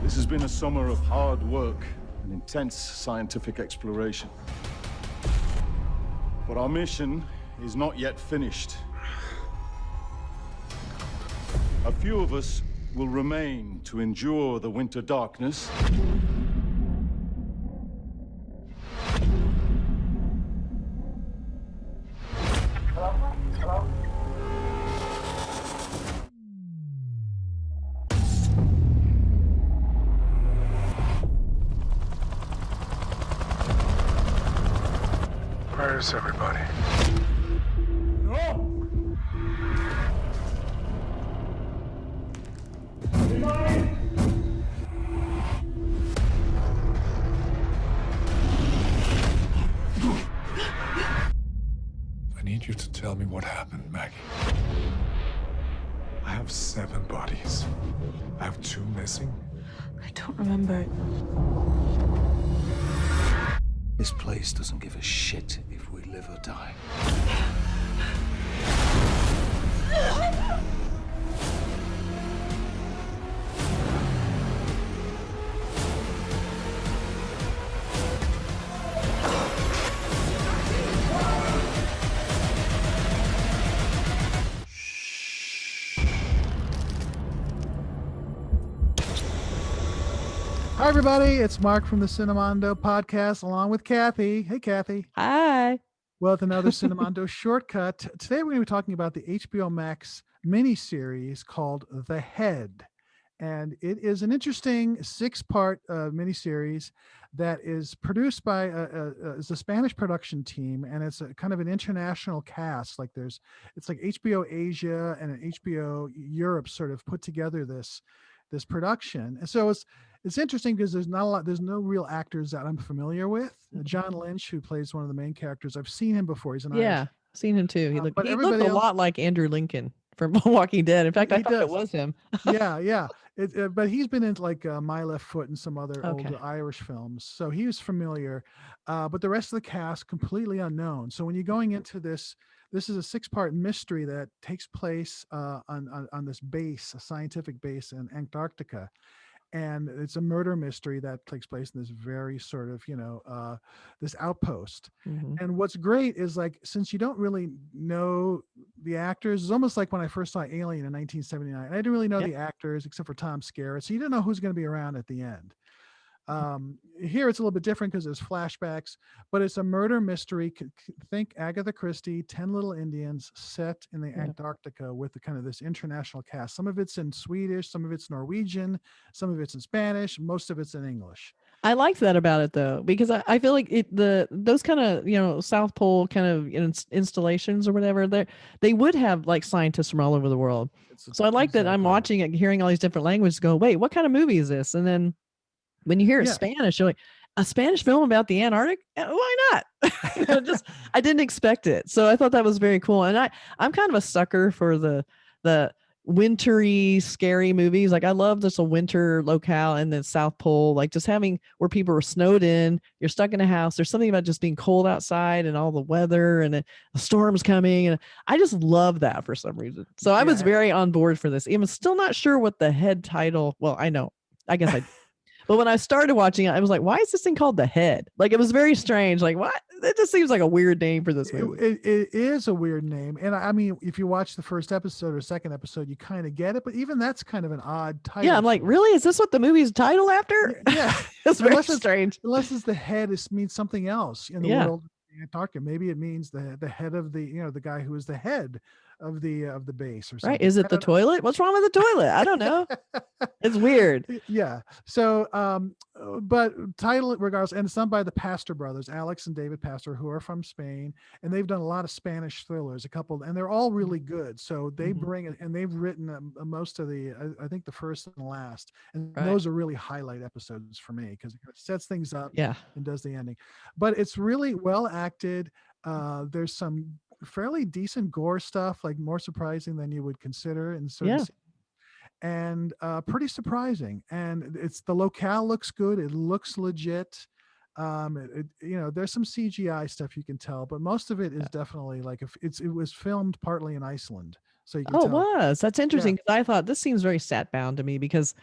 This has been a summer of hard work and intense scientific exploration. But our mission is not yet finished. A few of us will remain to endure the winter darkness. Where's everybody? I need you to tell me what happened, Maggie. I have 7 bodies. I have 2 missing. I don't remember. This place doesn't give a shit if we live or die. Hi, everybody. It's Mark from the Cinemondo podcast, along with Kathy. Hey, Kathy. Hi. Well, with another Cinemondo shortcut. Today, we're going to be talking about the HBO Max miniseries called The Head. And it is an interesting 6-part miniseries that is produced by a Spanish production team, and it's a kind of an international cast. Like it's like HBO Asia and an HBO Europe sort of put together this production. And so it's interesting because there's no real actors that I'm familiar with. John Lynch, who plays one of the main characters, I've seen him before. He's an Irish. Seen him too. He looked a else, lot like Andrew Lincoln from Walking Dead. In fact, I thought it was him. yeah. But he's been in like My Left Foot and some other old Irish films, so he was familiar. But the rest of the cast completely unknown. So when you're going into this is a 6-part mystery that takes place on this base, a scientific base in Antarctica. And it's a murder mystery that takes place in this very sort of, this outpost. Mm-hmm. And what's great is, like, since you don't really know the actors, it's almost like when I first saw Alien in 1979. I didn't really know the actors except for Tom Skerritt. So you didn't know who's going to be around at the end. Here it's a little bit different because there's flashbacks, but it's a murder mystery. Think Agatha Christie, 10 Little Indians, set in the Antarctica with the kind of this international cast. Some of it's in Swedish, some of it's Norwegian, some of it's in Spanish, most of it's in English. I liked that about it though, because I feel like those kind of, South Pole kind of installations or whatever, they would have like scientists from all over the world. So I like that I'm watching it, hearing all these different languages, go, wait, what kind of movie is this? And then when you hear it Spanish, you're like, a Spanish film about the Antarctic? Why not? I didn't expect it. So I thought that was very cool. And I'm kind of a sucker for the wintry, scary movies. Like I love just a winter locale and the South Pole, like just having where people are snowed in, you're stuck in a house. There's something about just being cold outside and all the weather and the storm's coming. And I just love that for some reason. So I was very on board for this. I'm still not sure what the Head title. Well, I know, I guess but when I started watching it, I was like, why is this thing called The Head? Like, it was very strange. Like, what? It just seems like a weird name for this movie. It is a weird name. And I mean, if you watch the first episode or second episode, you kind of get it. But even that's kind of an odd title. Yeah, I'm like, really? Is this what the movie's titled after? Yeah. It's very strange. Unless it's the head, it means something else in the world of Antarctica. Maybe it means the head of the guy who is the head of the base or something. Right. Is it the toilet? What's wrong with the toilet? I don't know. It's weird. Yeah. So, but title regardless, and it's done by the Pastor brothers, Alex and David Pastor, who are from Spain, and they've done a lot of Spanish thrillers, a couple, and they're all really good. So they bring it, and they've written most of I think the first and the last, and those are really highlight episodes for me because it sets things up and does the ending. But it's really well acted. There's some fairly decent gore stuff, like more surprising than you would consider in certain scenes. And pretty surprising. And the locale looks good. It looks legit. There's some CGI stuff you can tell, but most of it is definitely like it was filmed partly in Iceland. so you can Oh, it tell. was. That's Yeah. interesting. 'Cause I thought this seems very set bound to me because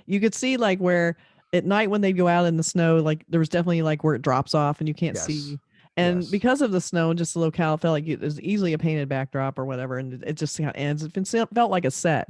you could see like where at night when they go out in the snow, like there was definitely like where it drops off and you can't Yes. see. And Yes. because of the snow and just the locale, it felt like it was easily a painted backdrop or whatever. And it just kind of ends. Felt like a set.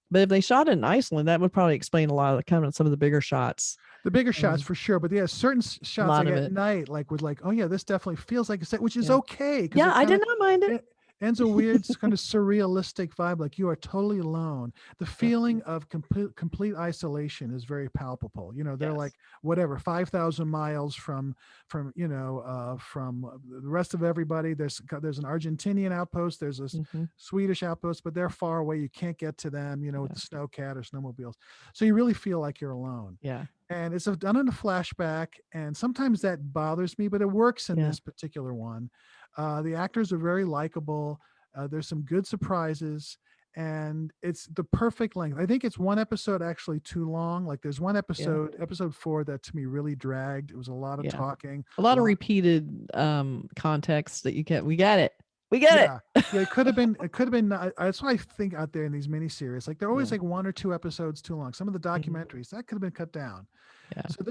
But if they shot it in Iceland, that would probably explain a lot of the kind of some of the bigger shots. The bigger shots Um, for sure, but yeah, certain a shots lot like of at it. night, like with like, oh yeah, this definitely feels like a set, which is Yeah. okay because Yeah, it I kind did of not mind it. it ends a weird kind of surrealistic vibe, like you are totally alone. The Yeah. feeling of complete isolation is very palpable. You know, they're like Yes. whatever 5,000 miles from the rest of everybody. There's an Argentinian outpost, there's a Hmm. Swedish outpost, but they're far away. You can't get to them. You know, with Yeah. the snowcat or snowmobiles, so you really feel like you're alone, Yeah. and it's done in a flashback, and sometimes that bothers me, but it works in Yeah. this particular one. The actors are very likable. There's some good surprises, and it's the perfect length. I think it's one episode actually too long. Like there's one Yeah. episode 4, that to me really dragged. It was a lot of Yeah. talking, A a lot of lot. repeated context that you get. We get it. We get Yeah. it. Yeah, it could have been. It could have been. That's why I think out there in these miniseries, like they're always Yeah. like 1 or 2 episodes too long. Some of the Mhm. documentaries that could have been cut down. Yeah. So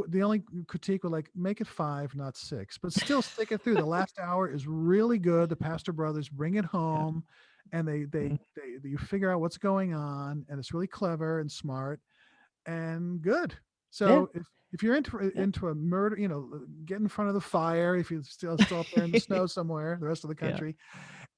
the only critique would like make it 5, not 6, but still stick it through. The last hour is really good. The Pastor brothers bring it Yeah. home, and Mhm. they you figure out what's going on, and it's really clever and smart and good. Yeah. So if you're Yeah. into a murder, get in front of the fire if you're still up there in the snow somewhere, the rest of the Yeah. country,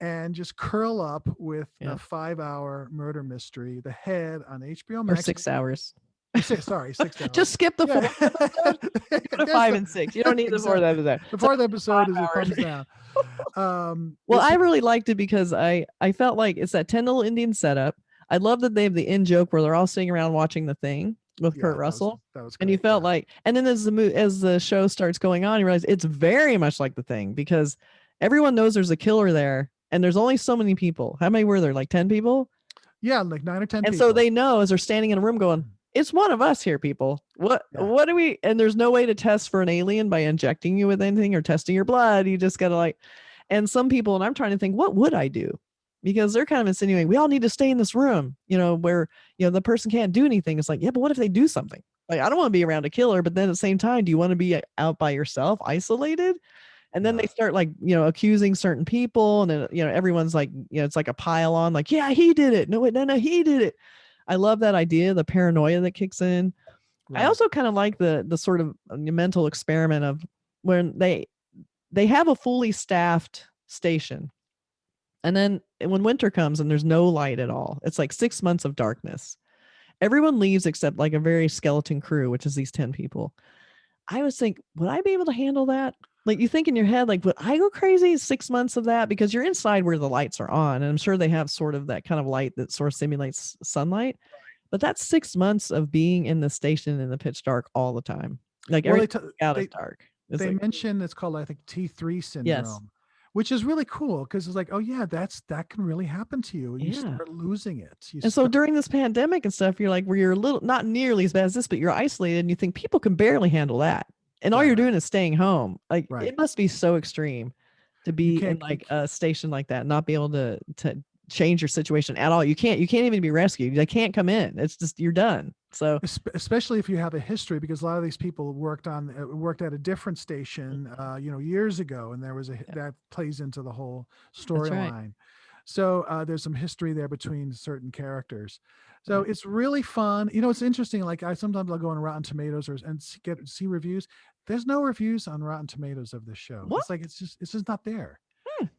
and just curl up with Yeah. a 5-hour murder mystery, The Head on HBO Or Max. 6 hours. Sorry, 6 hours. Just skip the Yeah. fourth episode. Go to There's 5 the- and 6. You don't need the fourth exactly. episode. The So fourth episode is a 5 hours. thumbs down. Well, It's I really liked it because I felt like it's that 10 little Indian setup. I love that they have the in joke where they're all sitting around watching The Thing with yeah, Kurt Russell. that was And you great. felt Yeah. like, and then as the show starts going on, you realize it's very much like The Thing because everyone knows there's a killer there, and there's only so many people. How many were there? Like 10 people? Yeah, like 9 or 10 And people. so they know as they're standing in a room going, it's one of us here, people. Yeah. What do we, and there's no way to test for an alien by injecting you with anything or testing your blood. You just gotta like, and some people, and I'm trying to think, what would I do? Because they're kind of insinuating we all need to stay in this room, where the person can't do anything. It's like, yeah, but what if they do something? Like, I don't want to be around a killer, but then at the same time, do you want to be out by yourself, isolated? And then Yeah. they start like, accusing certain people, and then everyone's like, it's like a pile on, like, yeah, he did it. No, wait, no, he did it. I love that idea, the paranoia that kicks in. I Right. also kind of like the sort of mental experiment of when they have a fully staffed station. And then when winter comes and there's no light at all, it's like 6 months of darkness. Everyone leaves except like a very skeleton crew, which is these 10 people. I always think, would I be able to handle that? Like you think in your head, like, would I go crazy 6 months of that? Because you're inside where the lights are on. And I'm sure they have sort of that kind of light that sort of simulates sunlight. But that's 6 months of being in the station in the pitch dark all the time. Like Well, everything out is dark. It's they like, mention it's called, I think, T3 syndrome, which is really cool because it's like, oh yeah, that can really happen to you. You Yeah. start losing it. And so during this pandemic and stuff, you're like, where you're a little, not nearly as bad as this, but you're isolated and you think people can barely handle that. And all you're Right. doing is staying home. Like Right. it must be so extreme to be in can't- like a station like that, not be able to change your situation at all. You can't even be rescued. They can't come in. It's just, you're done. So especially if you have a history, because a lot of these people worked at a different station, years ago, and there was that plays into the whole storyline. So there's some history there between certain characters. So it's really fun. It's interesting. Like sometimes I'll go on Rotten Tomatoes and see reviews. There's no reviews on Rotten Tomatoes of this show. What? It's like it's just not there.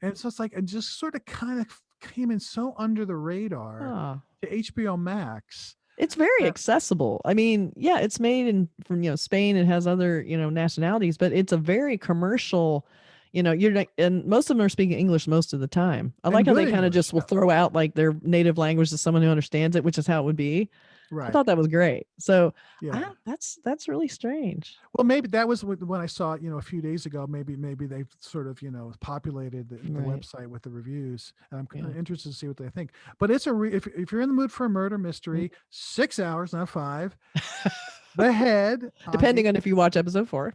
And so it's like it just sort of kind of came in so under the radar to HBO Max. It's very accessible. I mean, yeah, it's made from Spain. It has other nationalities, but it's a very commercial. You're like, and most of them are speaking English most of the time. I like how they kind of just will throw out like their native language to someone who understands it, which is how it would be. Right. I thought that was great. So yeah, that's really strange. Well, maybe that was when I saw it, a few days ago. Maybe they've sort of populated the website with the reviews, and I'm kind of interested to see what they think. But it's if you're in the mood for a murder mystery, 6 hours, not 5. The Head. Depending on if you watch episode 4.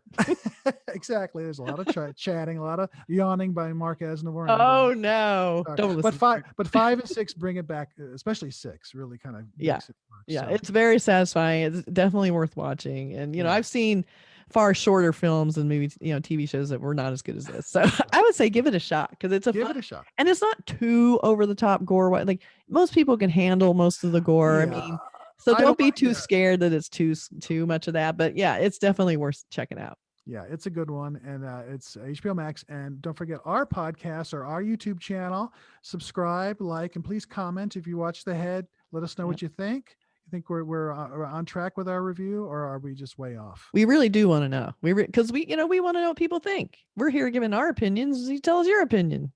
Exactly. There's a lot of chatting, a lot of yawning by Mark Asnavour. Oh no! Don't listen. But 5 and 6 bring it back, especially 6 really kind of makes it work. Yeah, So, it's very satisfying. It's definitely worth watching. And Yeah. I've seen far shorter films and maybe TV shows that were not as good as this. So I would say give it a shot because it's give fun, it a shot. and it's not too over the top gore. Like most people can handle most of the gore. I Yeah. mean, so I don't be don't- too yeah. scared that it's too much of that. But yeah, it's definitely worth checking out. Yeah, it's a good one, and it's HBO Max. And don't forget our podcast or our YouTube channel. Subscribe, like, and please comment if you watch The Head. Let us know what you think. You think we're on track with our review, or are we just way off? We really do want to know. Because we want to know what people think. We're here giving our opinions. You tell us your opinion.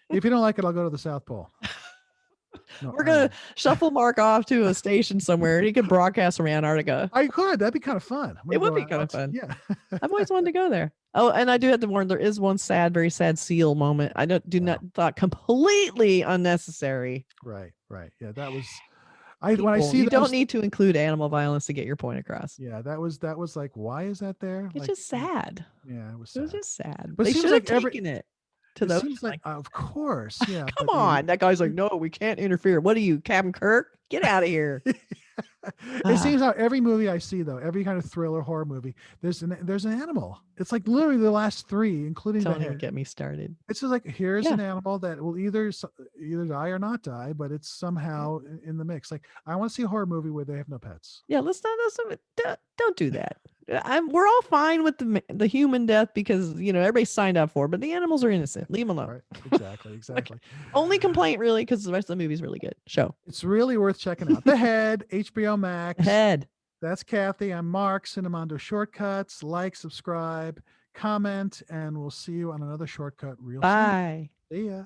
If you don't like it, I'll go to the South Pole. No, We're gonna shuffle Mark off to a station somewhere, and he could broadcast from Antarctica. I could. That'd be kind of fun. It would be kind of fun. Yeah. I've always wanted to go there. Oh, and I do have to warn, there is one very sad seal moment. I not thought completely unnecessary. Right. Yeah, that was. When I see you that, don't need to include animal violence to get your point across. Yeah, that was like, why is that there? It's just sad. Yeah, it was. It was just sad. But They it seems should have like taken it to It those. seems like, of course, yeah. Come on, that guy's like, no, we can't interfere. What are you, Captain Kirk? Get out of here. It seems how every movie I see, though, every kind of thriller horror movie, there's an animal. It's like literally the last 3, including Don't The even Head. get me started. It's just like, here's an animal that will either die or not die, but it's somehow in the mix. Like, I want to see a horror movie where they have no pets. Yeah, let's not. Don't do that. We're all fine with the human death because everybody signed up for it, but the animals are innocent. Leave them alone. Right? Exactly. Okay. Only complaint really because the rest of the movie is really good. Show. It's really worth checking out. The Head, HBO Max. Head. That's Kathy. I'm Mark. Cinemando Shortcuts. Like, subscribe, comment, and we'll see you on another shortcut real soon. Bye. See ya.